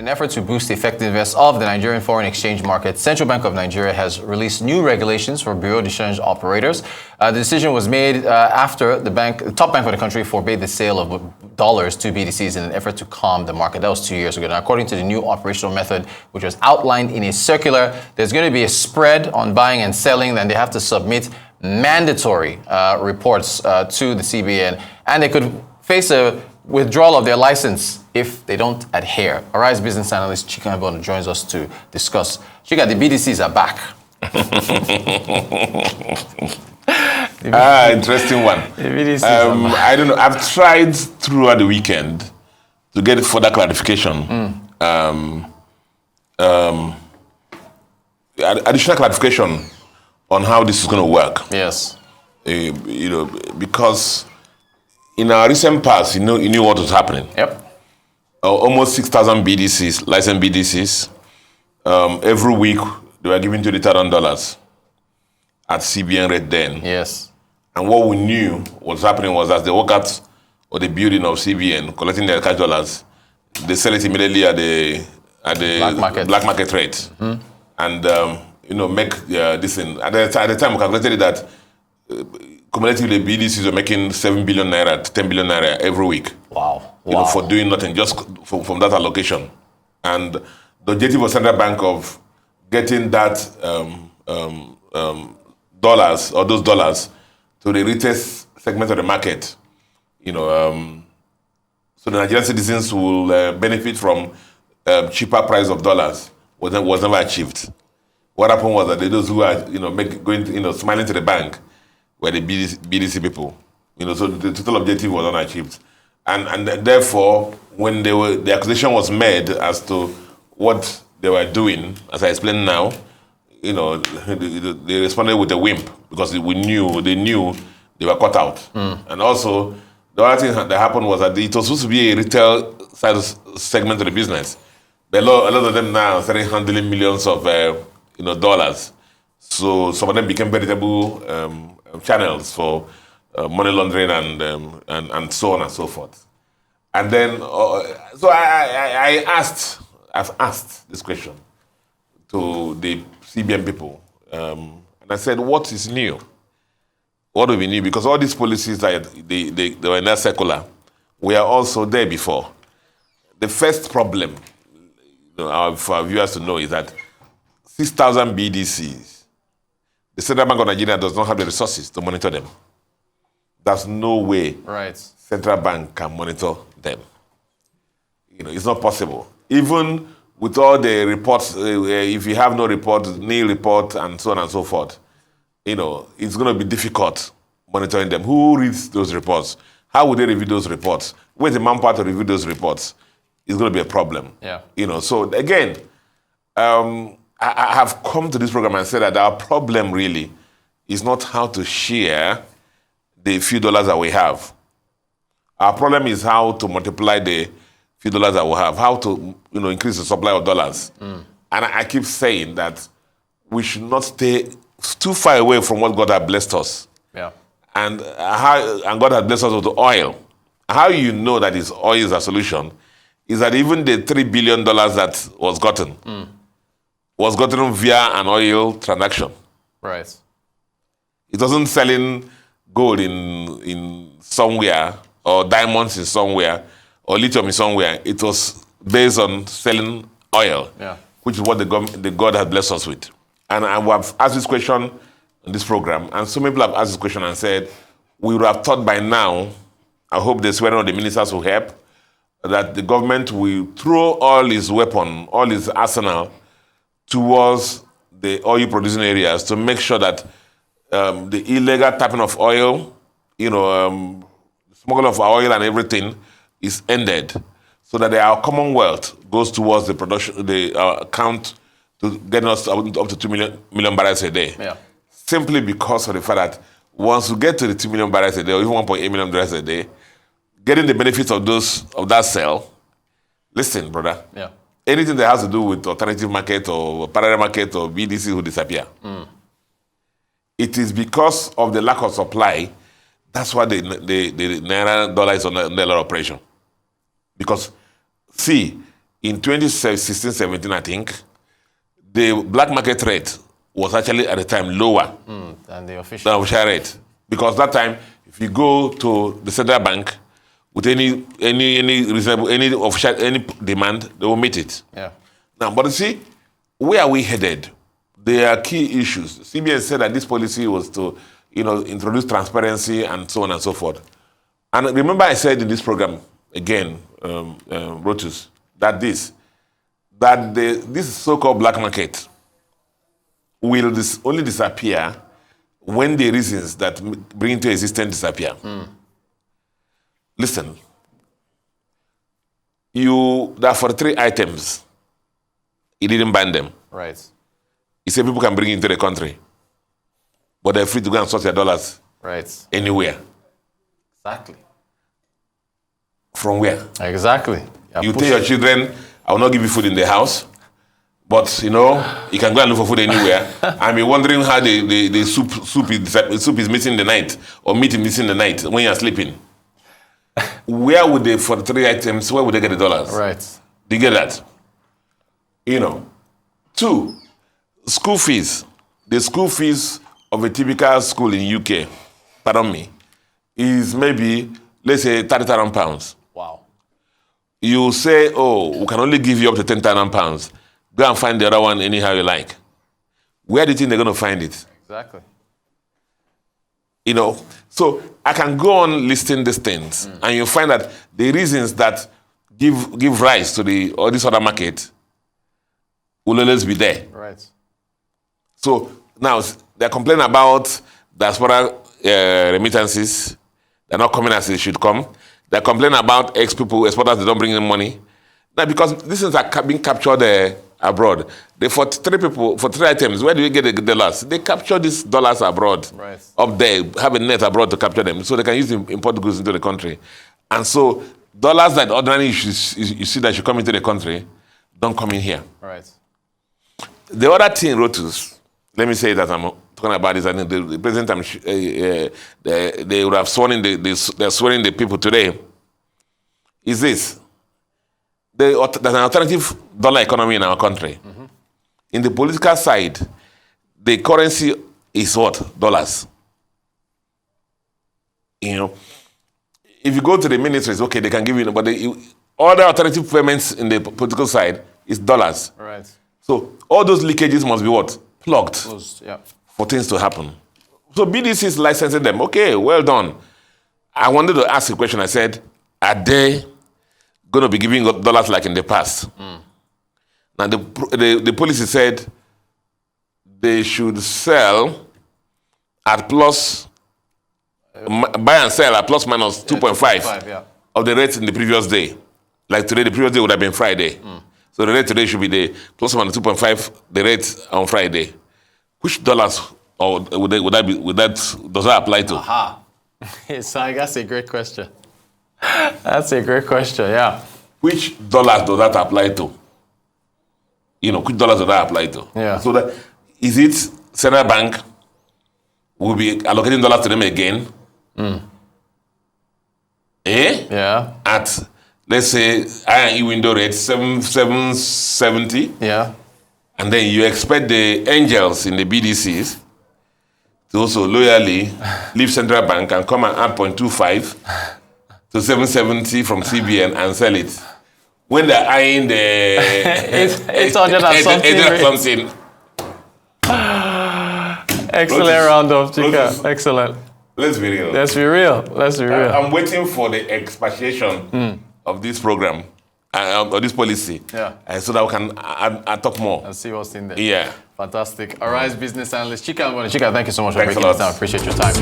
effort to boost the effectiveness of the Nigerian foreign exchange market, Central Bank of Nigeria has released new regulations for bureau de change operators. The decision was made after the top bank of the country forbade the sale of dollars to BDCs in an effort to calm the market. That was 2 years ago. Now, according to the new operational method, which was outlined in a circular, there's going to be a spread on buying and selling, then they have to submit mandatory reports to the CBN, and they could face a withdrawal of their license if they don't adhere. Arise business analyst Chika Mbonu joins us to discuss. Chika, the BDCs are back. Interesting one. The BDCs are back. I don't know. I've tried throughout the weekend to get further clarification. Additional clarification on how this is going to work. Yes. Because in our recent past, you knew what was happening. Yep. Almost 6,000 BDCs, licensed BDCs. Every week, they were giving $20,000 at CBN rate then. Yes. And what we knew was happening was as they walk out of the building of CBN, collecting their cash dollars, they sell it immediately at the black market rate. Mm-hmm. And, make this thing. At the time, we calculated that cumulatively, BDCs were making 7 billion naira to 10 billion naira every week. Wow. For doing nothing, just from that allocation. And the objective of Central Bank of getting that dollars or those dollars to the retail segment of the market, so the Nigerian citizens will benefit from cheaper price of dollars was never achieved. What happened was that those who are smiling to the bank were the BDC people. So the total objective was unachieved. And therefore, when the accusation was made as to what they were doing, as I explained now, they responded with a wimp because they knew they were caught out. And also, the other thing that happened was that it was supposed to be a retail segment of the business. But a lot of them now started handling millions of dollars. So some of them became veritable channels for money laundering and so on and so forth. And then, so I've asked this question to the CBN people. And I said, what is new? What do we need? Because all these policies that they were in that circular, we are also there before. The first problem, for our viewers to know, is that 6,000 BDCs, the Central Bank of Nigeria does not have the resources to monitor them. There's no way Central Bank can monitor them. It's not possible. Even with all the reports, if you have no report, nil report, and so on and so forth, it's going to be difficult monitoring them. Who reads those reports? How would they review those reports? Where's the manpower to review those reports? It's going to be a problem. Yeah. So again, I have come to this program and said that our problem really is not how to share the few dollars that we have. Our problem is how to multiply the few dollars that we have, how to increase the supply of dollars. And I keep saying that we should not stay too far away from what God has blessed us. Yeah. And God has blessed us with oil. How you know that oil is a solution is that even the $3 billion that was gotten via an oil transaction. Right. It wasn't selling gold in somewhere or diamonds in somewhere or lithium in somewhere. It was based on selling oil, which is what the God has blessed us with. And I have asked this question in this program, and so many people have asked this question and said, we would have thought by now, I hope the swearing of the ministers will help, that the government will throw all its weapon, all its arsenal towards the oil-producing areas to make sure that the illegal tapping of oil, smuggling of oil and everything is ended, so that our commonwealth goes towards the production, the account to getting us up to 2 million barrels a day. Yeah. Simply because of the fact that once we get to the 2 million barrels a day, or even 1.8 million barrels a day, getting the benefits of that sale, listen, brother. Yeah. Anything that has to do with alternative market or parallel market or BDC will disappear. It is because of the lack of supply. That's why the Naira dollar is on the operation. Because, see, in 2016-17, I think, the black market rate was actually at the time lower than the official rate. Because that time, if you go to the central bank with any reasonable, any official, any demand, they will meet it. Yeah. Now, but you see, where are we headed? There are key issues. CBN said that this policy was to, introduce transparency and so on and so forth. And remember, I said in this program again, Rotus, that this so-called black market will only disappear when the reasons that bring into existence disappear. Listen, there are 43 items. He didn't ban them. Right. He said people can bring it into the country, but they're free to go and source their dollars. Right. Anywhere. Exactly. From where? Exactly. You tell your children, I will not give you food in the house, but you can go and look for food anywhere. I mean, wondering how the soup is missing the night, or meat is missing the night when you're sleeping. Where would they, for the 3 items, where would they get the dollars? Right. Do you get that? 2, school fees. The school fees of a typical school in UK, pardon me, is maybe, let's say, £30,000. Wow. You say, we can only give you up to £10,000. Go and find the other one anyhow you like. Where do you think they're going to find it? Exactly. So I can go on listing these things, and you'll find that the reasons that give rise to this other market will always be there. Right. So now they're complaining about diaspora remittances. They're not coming as they should come. They're complaining about exporters, they don't bring in money. Now, because these things are being captured abroad. For 3 items, where do you get the dollars? They capture these dollars abroad. Right. Up there, have a net abroad to capture them, so they can use the import goods into the country. And so dollars that ordinarily you see that should come into the country don't come in here. Right. The other thing, Rotus, let me say that I'm talking about is that the president, they would have they're swearing the people today, is this. There's an alternative dollar economy in our country. In the political side, the currency is what? Dollars. If you go to the ministries, okay, they can give you, but all the alternative payments in the political side is dollars. Right. So all those leakages must be what? Plugged. Closed, yeah. For things to happen. So BDCs licensing them. Okay, well done. I wanted to ask a question. I said, are they going to be giving dollars like in the past? Now the policy said they should sell at buy and sell at plus minus 2.5 of the rates in the previous day. Like today, the previous day would have been Friday. So the rate today should be the plus minus 2.5, the rate on Friday. Which dollars or does that apply to? Aha. That's a great question. That's a great question, yeah. Which dollars does that apply to? Which dollars does that apply to? Yeah. So is it central bank will be allocating dollars to them again? Yeah. At, let's say, I&E window rate 770. Yeah. And then you expect the angels in the BDCs to also loyally leave central bank and come and add 0.25 to 770 from CBN and sell it. When they're eyeing the 800 and something. Excellent round of Chika. Excellent. Let's be real. Let's be real. I'm waiting for the expatiation of this program, of this policy. Yeah. So that we can talk more. And see what's in there. Yeah. Fantastic. Arise business analyst Chika Mbonu. Chika, thank you so much for Thanks breaking this down. Appreciate your time.